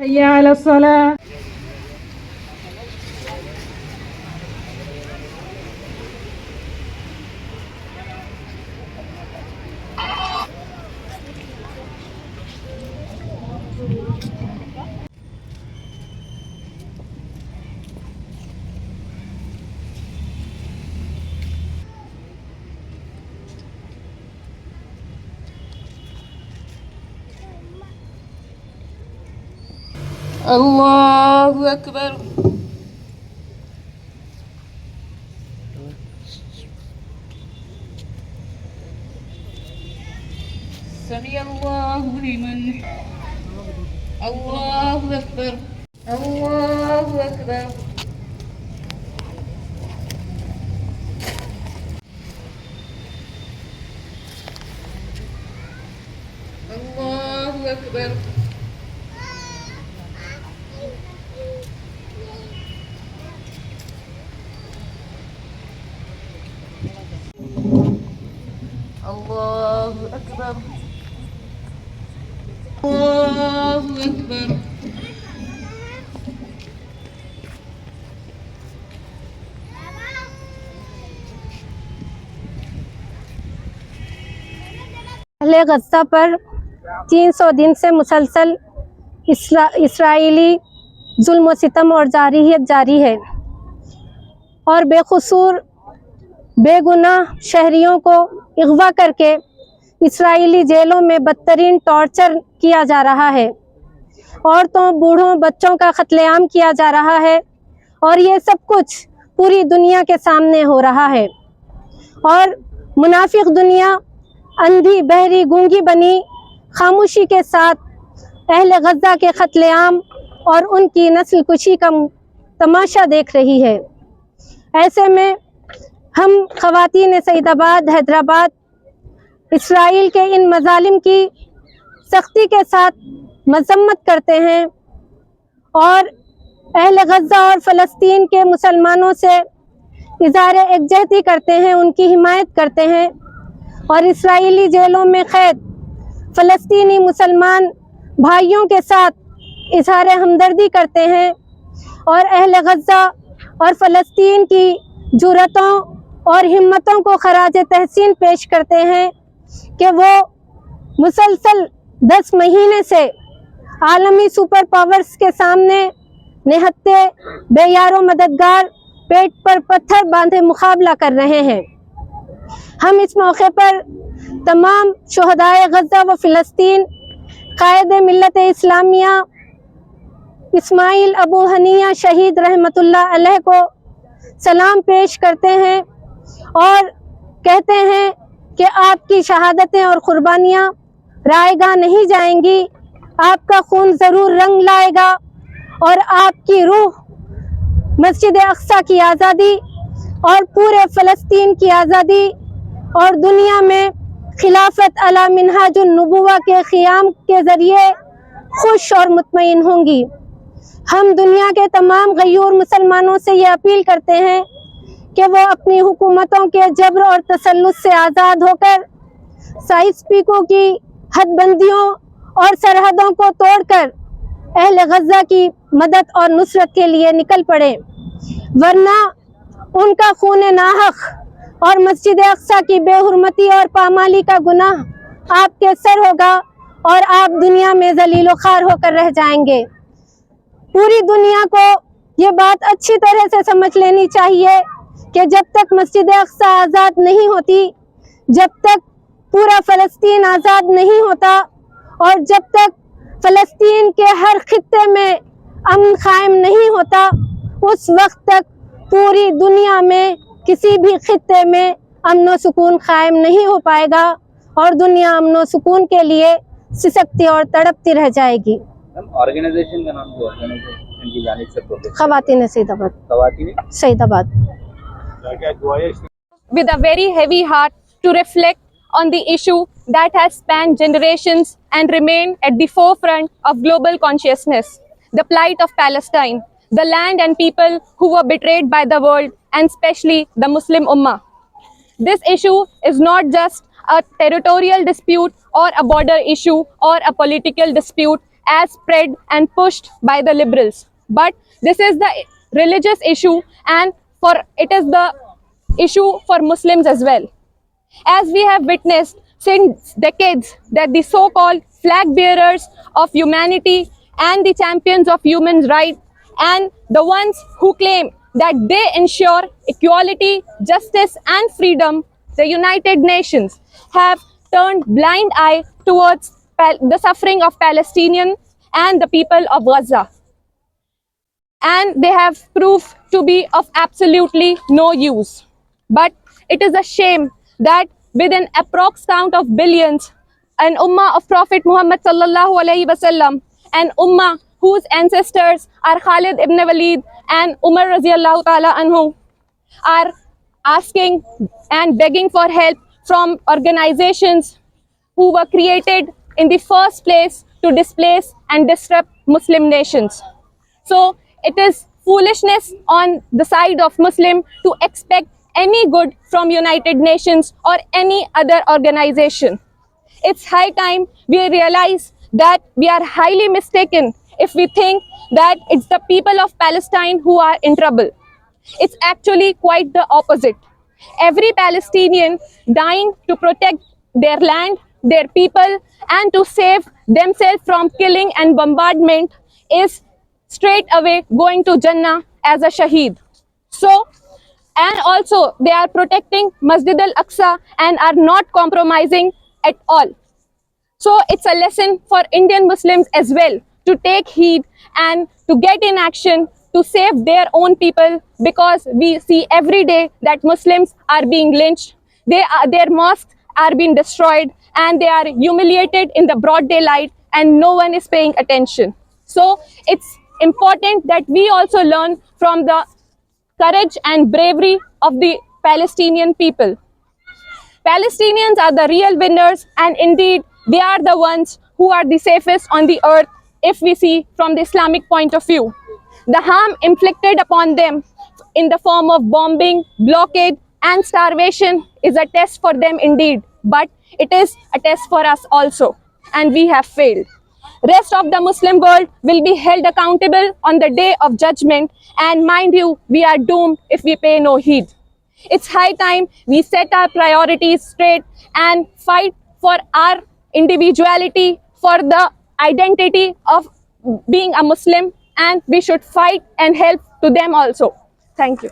حي على الصلاة. الله أكبر. سمع الله لمن. الله أكبر. الله أكبر. الله أكبر. الله أكبر. الله أكبر. اہل غزہ پر 300 دن سے مسلسل اسرائیلی ظلم و ستم اور جارحیت جاری ہے اور بے قصور بے گناہ شہریوں کو اغوا کر کے اسرائیلی جیلوں میں بدترین ٹارچر کیا جا رہا ہے. عورتوں، بوڑھوں، بچوں کا قتل عام کیا جا رہا ہے اور یہ سب کچھ پوری دنیا کے سامنے ہو رہا ہے اور منافق دنیا اندھی بہری گونگی بنی خاموشی کے ساتھ اہل غزہ کے قتل عام اور ان کی نسل کشی کا تماشا دیکھ رہی ہے. ایسے میں ہم خواتین سعید آباد حیدرآباد اسرائیل کے ان مظالم کی سختی کے ساتھ مذمت کرتے ہیں اور اہل غزہ اور فلسطین کے مسلمانوں سے اظہار یکجہتی کرتے ہیں، ان کی حمایت کرتے ہیں اور اسرائیلی جیلوں میں قید فلسطینی مسلمان بھائیوں کے ساتھ اظہار ہمدردی کرتے ہیں اور اہل غزہ اور فلسطین کی جرأتوں اور ہمتوں کو خراج تحسین پیش کرتے ہیں کہ وہ مسلسل 10 مہینے سے عالمی سپر پاورز کے سامنے نہتے بے یار و مددگار پیٹ پر پتھر باندھے مقابلہ کر رہے ہیں. ہم اس موقع پر تمام شہدائے غزہ و فلسطین، قائد ملت اسلامیہ اسماعیل ابو ہنیہ شہید رحمۃ اللہ علیہ کو سلام پیش کرتے ہیں اور کہتے ہیں کہ آپ کی شہادتیں اور قربانیاں رائے گاہ نہیں جائیں گی، آپ کا خون ضرور رنگ لائے گا اور آپ کی روح مسجد اقصیٰ کی آزادی اور پورے فلسطین کی آزادی اور دنیا میں خلافت علی منہاج النبوہ کے قیام کے ذریعے خوش اور مطمئن ہوں گی. ہم دنیا کے تمام غیور مسلمانوں سے یہ اپیل کرتے ہیں کہ وہ اپنی حکومتوں کے جبر اور تسلط سے آزاد ہو کر سائز پیکوں کی حد بندیوں اور سرحدوں کو توڑ کر اہل غزہ کی مدد اور نصرت کے لیے نکل پڑے، ورنہ ان کا خون ناحق اور مسجد اقصیٰ کی بے حرمتی اور پامالی کا گناہ آپ کے سر ہوگا اور آپ دنیا میں ذلیل و خوار ہو کر رہ جائیں گے. پوری دنیا کو یہ بات اچھی طرح سے سمجھ لینی چاہیے کہ جب تک مسجد اقصیٰ آزاد نہیں ہوتی، جب تک پورا فلسطین آزاد نہیں ہوتا اور جب تک فلسطین کے ہر خطے میں امن قائم نہیں ہوتا، اس وقت تک پوری دنیا میں کسی بھی خطے میں امن و سکون قائم نہیں ہو پائے گا اور دنیا امن و سکون کے لیے سسکتی اور تڑپتی رہ جائے گی. آرگنائزیشن کا نام کیا ہے؟ خواتین سعید آباد. سعید آباد. With a very heavy heart to reflect on the issue that has spanned generations and remained at the forefront of global consciousness, the plight of Palestine, the land and people who were betrayed by the world and especially the Muslim Ummah. This issue is not just a territorial dispute or a border issue or a political dispute, as spread and pushed by the liberals. But this is the religious issue, and it is the issue for Muslims as well. As we have witnessed since decades that the so-called flag bearers of humanity and the champions of human rights and the ones who claim that they ensure equality, justice and freedom, the United Nations, have turned blind eye towards the suffering of Palestinians and the people of Gaza. And they have proved to be of absolutely no use. But it is a shame that with an approx count of billions, an ummah of Prophet Muhammad sallallahu alaihi wasallam, an ummah whose ancestors are Khalid ibn Walid and Umar radiallahu ta'ala anhu, are asking and begging for help from organizations who were created in the first place to displace and disrupt Muslim nations. So it is foolishness on the side of Muslim to expect any good from United Nations or any other organization. It's high time we realize that we are highly mistaken if we think that it's the people of Palestine who are in trouble. It's actually quite the opposite. Every Palestinian dying to protect their land, their people, and to save themselves from killing and bombardment is straight away going to Jannah as a shaheed. So, and also they are protecting Masjid al-Aqsa and are not compromising at all. So it's a lesson for Indian Muslims as well to take heed and to get in action to save their own people, because we see every day that Muslims are being lynched, their mosques are being destroyed, and they are humiliated in the broad daylight, and no one is paying attention. So it's important that we also learn from the courage and bravery of the Palestinian people. Palestinians are the real winners, and indeed they are the ones who are the safest on the earth if we see from the Islamic point of view. The harm inflicted upon them in the form of bombing, blockade and starvation is a test for them indeed, but it is a test for us also, and we have failed. Rest of the Muslim world will be held accountable on the day of judgment, and mind you, we are doomed if we pay no heed. It's high time we set our priorities straight and fight for our individuality, for the identity of being a Muslim, and we should fight and help to them also. Thank you.